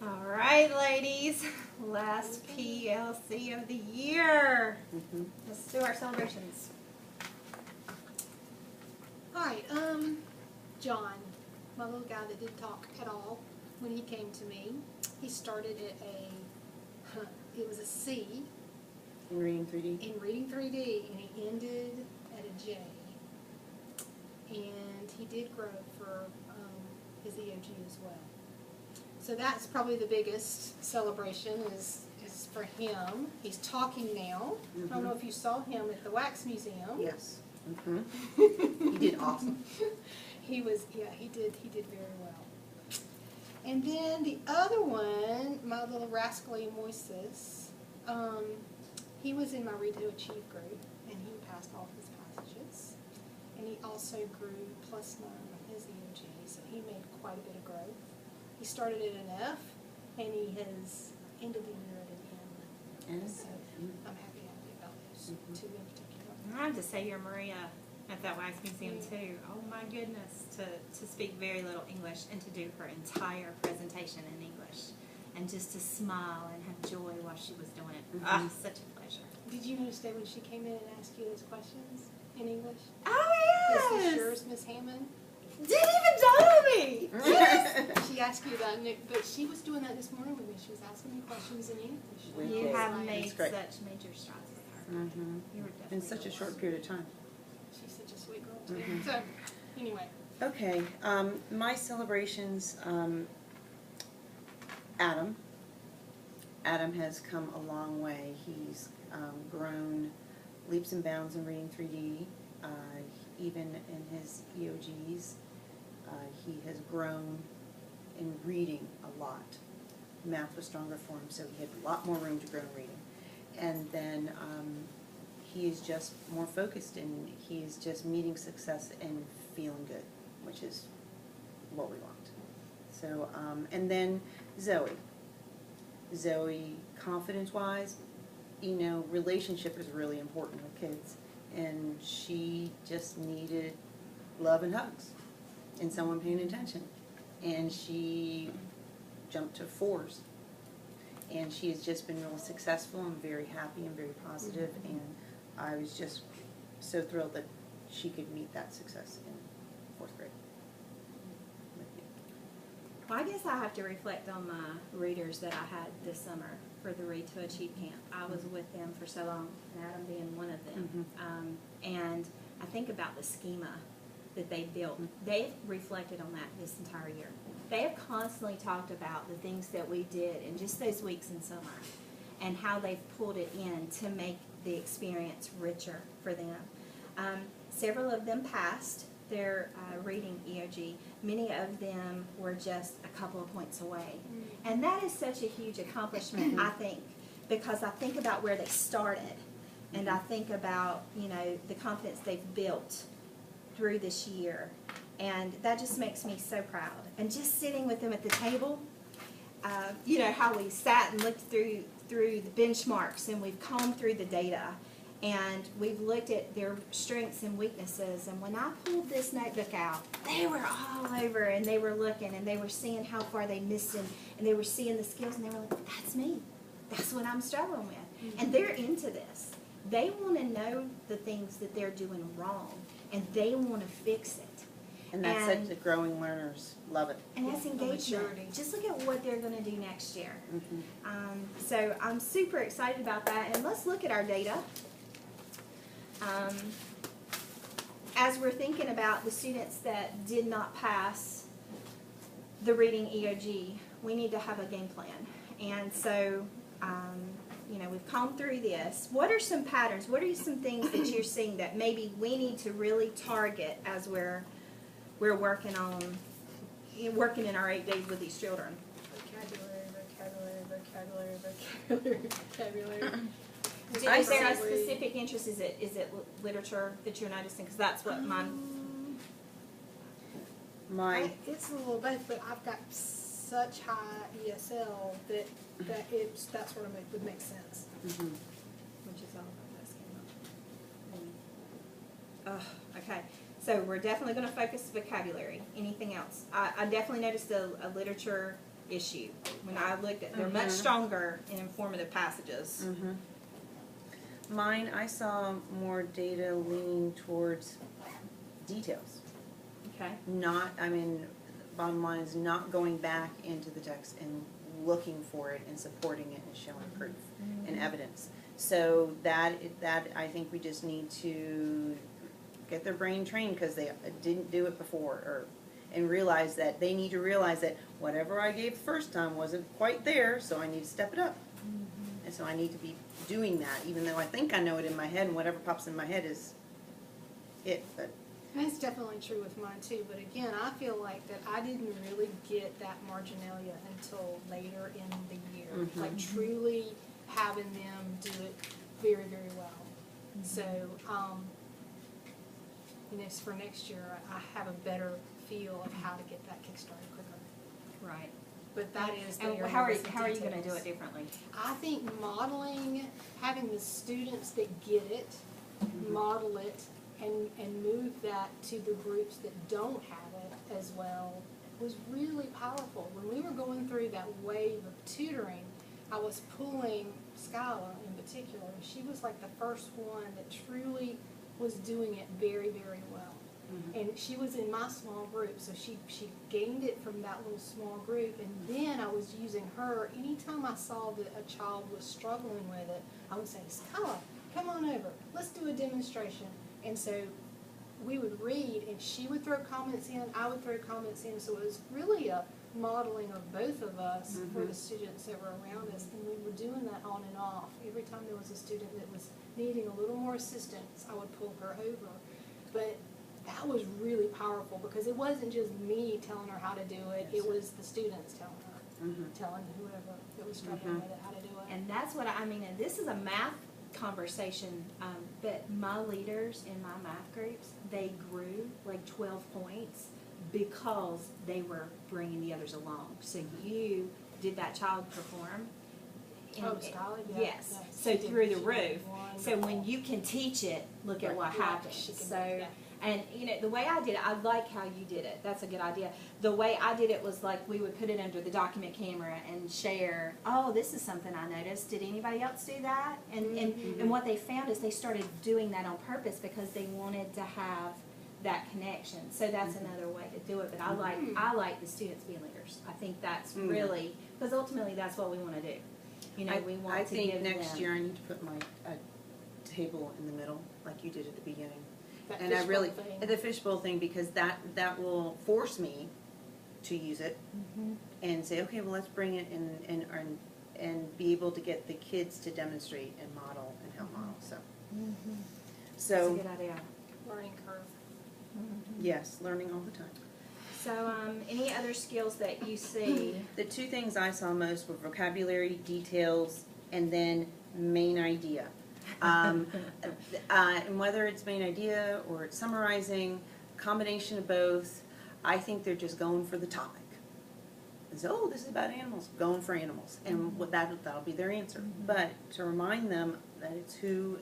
All right, ladies. Last PLC of the year. Let's do our celebrations. Alright, John, my little guy that didn't talk at all when he came to me, he started at it was a C In Reading 3D? in Reading 3D, and he ended at a J. And he did grow for his EOG as well. So that's probably the biggest celebration is for him. He's talking now. I don't know if you saw him at the Wax Museum. Yes. He did awesome. He did very well. And then the other one, my little rascally Moises, he was in my Read to Achieve group, and he passed all his passages. And he also grew +9 on his EOG, so he made quite a bit of growth. He started at an F, and he has ended the year at an M. And So I'm happy about those two in particular. I have to say you're Maria at that Wax Museum too. Oh my goodness, to speak very little English and to do her entire presentation in English and just to smile and have joy while she was doing it. Ah, such a pleasure. Did you notice that when she came in and asked you those questions in English? Oh Mrs. yes! Sures, Miss Hammond. Didn't even dawn on me! She asked you about Nick, but she was doing that this morning with me. She was asking me questions in English. Wicked. You have Like, made That's great. such major strides with her. You were definitely In such a the short one. period of time. She's such a sweet girl too. So, anyway. Okay, my celebrations, Adam. Adam has come a long way. He's grown leaps and bounds in Reading 3D. Even in his EOGs, he has grown in reading a lot. Math was stronger for him, so he had a lot more room to grow in reading. And then he is just more focused, and he is just meeting success and feeling good, which is what we want. So, and then Zoe. Zoe, confidence-wise, you know, relationship is really important with kids, and she just needed love and hugs and someone paying attention. And she jumped to 4s. And she has just been really successful and very happy and very positive, and I was just so thrilled that she could meet that success in 4th grade. Well, I guess I have to reflect on my readers that I had this summer for the Read to Achieve camp. I was with them for so long, and Adam being one of them. And I think about the schema that they built. They've reflected on that this entire year. They have constantly talked about the things that we did in just those weeks in summer and how they've pulled it in to make the experience richer for them. Several of them passed their reading EOG. Many of them were just a couple of points away. And that is such a huge accomplishment, I think, because I think about where they started, and I think about, you know, the confidence they've built through this year. And that just makes me so proud. And just sitting with them at the table, you know, how we sat and looked through the benchmarks, and we've combed through the data, and we've looked at their strengths and weaknesses. And when I pulled this notebook out, they were all over, and they were looking, and they were seeing how far they missed, and they were seeing the skills, and they were like, that's me. That's what I'm struggling with. And they're into this. They want to know the things that they're doing wrong, and they want to fix it. And that's such the growing learners love it. And that's engagement. maturity. Just look at what they're going to do next year. So I'm super excited about that. And let's look at our data. As we're thinking about the students that did not pass the reading EOG, we need to have a game plan. And so, you know, we've combed through this. What are some patterns? What are some things that you're seeing that maybe we need to really target as we're working in our 8 days with these children? Vocabulary. Is there a specific interest? Is it literature that you're noticing? Because that's what mine. It's a little both, but I've got such high ESL that that sort of would make sense. Which is all about that schema. Okay. So we're definitely going to focus vocabulary. Anything else? I definitely noticed a literature issue. When I looked at, they're much stronger in informative passages. Mine, I saw more data leaning towards details. Okay. Not, I mean, bottom line is not going back into the text and looking for it and supporting it and showing proof and evidence. So that I think we just need to get their brain trained, because they didn't do it before, and realize that they need to realize that whatever I gave the first time wasn't quite there, so I need to step it up. And so I need to be doing that, even though I think I know it in my head, and whatever pops in my head is it. But That's definitely true with mine too, but again, I feel like that I didn't really get that marginalia until later in the year. Like truly having them do it very, very well. So, you know, for next year, I have a better feel of how to get that kick-started quicker. Right. But that is the And area how are with the how are you going to do details. it differently? I think modeling, having the students that get it, model it, and move that to the groups that don't have it as well was really powerful. When we were going through that wave of tutoring, I was pulling Skylar in particular. She was like the first one that truly was doing it very, very well. And she was in my small group, so she gained it from that little small group, and then I was using her. Anytime I saw that a child was struggling with it, I would say, Skylar, come on over, let's do a demonstration. And so we would read, and she would throw comments in, I would throw comments in, so it was really a modeling of both of us for the students that were around us, and we were doing that on and off. Every time there was a student that was needing a little more assistance, I would pull her over. But that was really powerful, because it wasn't just me telling her how to do it, it was the students telling her, telling whoever that was struggling with it how to do it. And that's what I mean, and this is a math conversation, but my leaders in my math groups, they grew like 12 points because they were bringing the others along. So you did that child perform. Oh, Skylar, yeah. Yes, Yeah, so she did. through the She did roof. So when wonderful. you can teach it, look at what Yeah, happens. she can do So, that. and you know, the way I did it, I like how you did it. That's a good idea. The way I did it was like we would put it under the document camera and share, oh, this is something I noticed. Did anybody else do that? And what they found is they started doing that on purpose because they wanted to have that connection. So that's another way to do it. But I like the students being leaders. I think that's really, because ultimately that's what we want to do. You know, we want I to think give next them. year I need to put my table in the middle, like you did at the beginning. That And I fishbowl really, thing. the fishbowl thing, because that will force me to use it and say, okay, well, let's bring it and be able to get the kids to demonstrate and model and help model. So, That's a so good idea. Learning curve. yes, learning all the time. So, any other skills that you see? The two things I saw most were vocabulary, details, and then main idea. And whether it's main idea or it's summarizing, combination of both, I think they're just going for the topic. So, oh, this is about animals, going for animals, and what that'll be their answer. But to remind them that it's who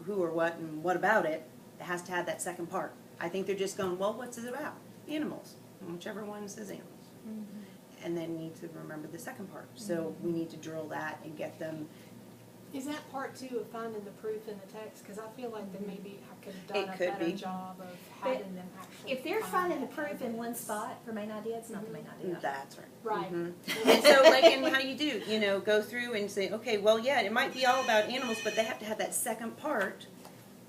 or what and what about it, it has to have that second part. I think they're just going, well, what's it about? Animals, whichever one says animals. And then need to remember the second part. So we need to drill that and get them. Is that part two of finding the proof in the text? Because I feel like that maybe I could have It done a could better be. job of But having them actually. If they're find finding the that proof in one evidence. spot for main idea, it's not the main idea. That's right. Right. And so, like, and how do you do? You know, go through and say, okay, well, yeah, it might be all about animals, but they have to have that second part.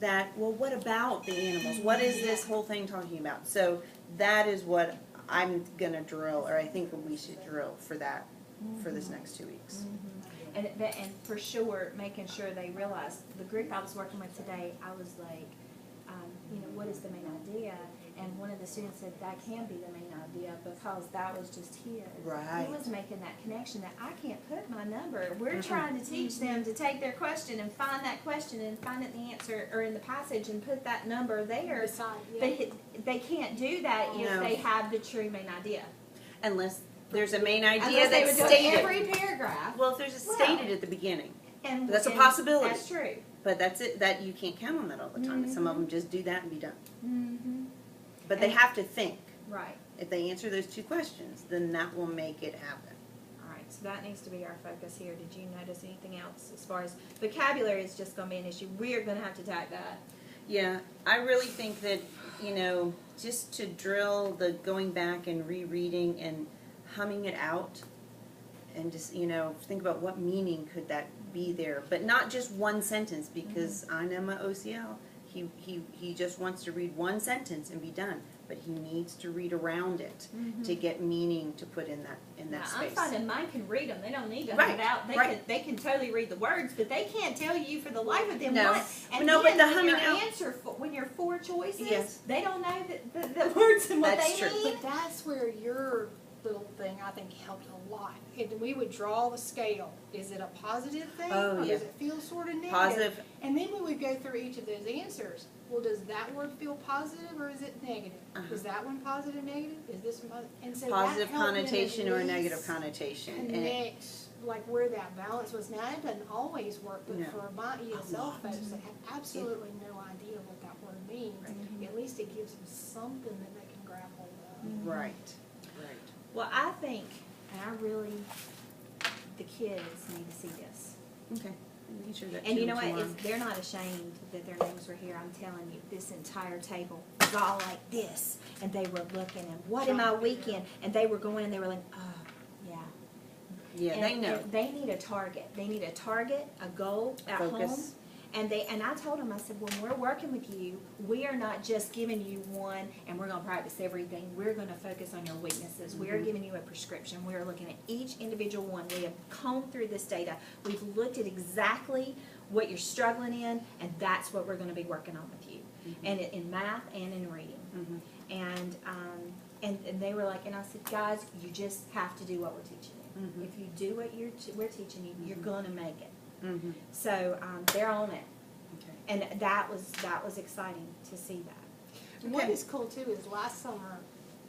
That, well, what about the animals? What is this whole thing talking about? So that is what I'm gonna drill, or I think we should drill for that for this next 2 weeks. And for sure, making sure they realize, the group I was working with today, I was like, you know, what is the main idea? And one of the students said, that can be the main idea because that was just here. Right. He was making that connection that I can't put my number. We're trying to teach them to take their question and find that question and find it in the answer or in the passage and put that number there. Beside, yeah. But they can't do that if No. they have the true main idea. Unless there's a main idea Unless they that's would do it stated. every paragraph. Well, if there's a Well. stated at the beginning, And that's a and possibility. That's true. but that's it. That you can't count on that all the time. Some of them just do that and be done. But they And- have to think. Right. If they answer those two questions, then that will make it happen. So that needs to be our focus here. Did you notice anything else as far as vocabulary is just going to be an issue? We are going to have to attack that. Yeah, I really think that, you know, just to drill the going back and rereading and humming it out and just, you know, think about what meaning could that be there. But not just one sentence, because I know my OCL. He just wants to read one sentence and be done. But he needs to read around it to get meaning to put in that Now, space. I'm finding mine can read them. They don't need to Right, hunt it out. They can totally read the words, but they can't tell you for the life of them No. what. And No, then but the when humming your out- answer when you're four choices, Yes. they don't know the words and what That's they true. mean. But that's where your little thing, I think, helped a lot. And we would draw the scale. Is it a positive thing? Oh, or yeah. does it feel sort of negative? Positive. And then we would go through each of those answers. Well, does that word feel positive or is it negative? Uh-huh. Is that one positive, negative? Is this one positive? And so Positive that helped them connotation at or a least negative connotation. And it, connect, like where that balance was. Now, it doesn't always work, but No. for my ESL lot. folks that have absolutely no idea what that word means, Right. at least it gives them something that they can grab hold of. right. Well, I think, and I really, the kids need to see this. Okay. Making sure that And you know children what? tomorrow- They're not ashamed that their names were here. I'm telling you, this entire table was all like this, and they were looking and what am I weekend? And they were going and they were like, oh, yeah. Yeah, And- they know. and they need a target. They need a target, a goal at home. Focus. And I told them, I said, when we're working with you, we are not just giving you one and we're gonna practice everything. We're gonna focus on your weaknesses. We are giving you a prescription. We are looking at each individual one. We have combed through this data. We've looked at exactly what you're struggling in, and that's what we're gonna be working on with you. And in math and in reading. And they were like, and I said, guys, you just have to do what we're teaching you. If you do what we're teaching you, you're gonna make it. So they're on it, Okay. and that was exciting to see that. What Okay. is cool too is last summer,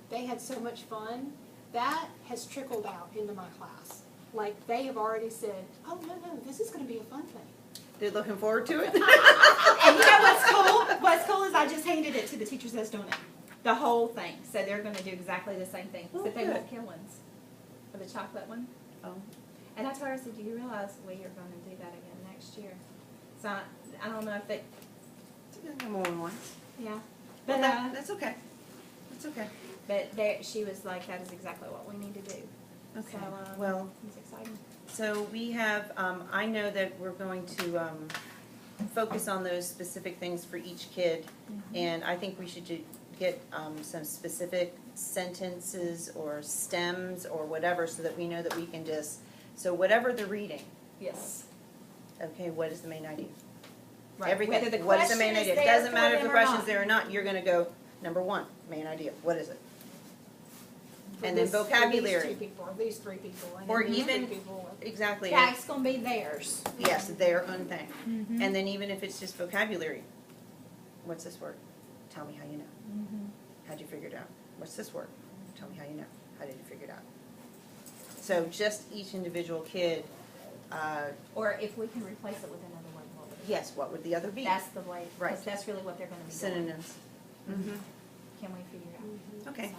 they had so much fun, that has trickled out into my class. Like, they have already said, oh, no, this is gonna be a fun thing. They're looking forward to it. And you know what's cool? What's cool is I just handed it to the teachers that's doing it, the whole thing. So they're going to do exactly the same thing, Oh, but they good. put Killen's, or the chocolate one. Oh. And I told her, I said, do you realize we are going to do that again next year? So I don't know if it, More than once. yeah. But But that's okay. That's okay. but there, she was like, that is exactly what we need to do. Okay. So, Well, it's exciting. so we have, I know that we're going to focus on those specific things for each kid. And I think we should get some specific sentences or stems or whatever so that we know that we can just, so whatever they're reading, Yes. okay, what is the main idea? Right. Everything. Whether the What is the main question is idea? It there doesn't for matter if the them or question's not. there or not, you're gonna go, number one, main idea, what is it? For And then this- for vocabulary. These two people, or these three people, and Or then these even- three people. Exactly. That's going to be theirs. Yes, their own thing. Mm-hmm. And then even if it's just vocabulary, what's this word? Tell me how you know. Mm-hmm. How'd you figure it out? What's this word? Tell me how you know. How did you figure it out? So just each individual kid, Or if we can replace it with another word, what would it be? yes, what would the other be? That's the way, Right. because that's really what they're going to be doing. Synonyms. Mm-hmm. Can we figure it out? Okay. So,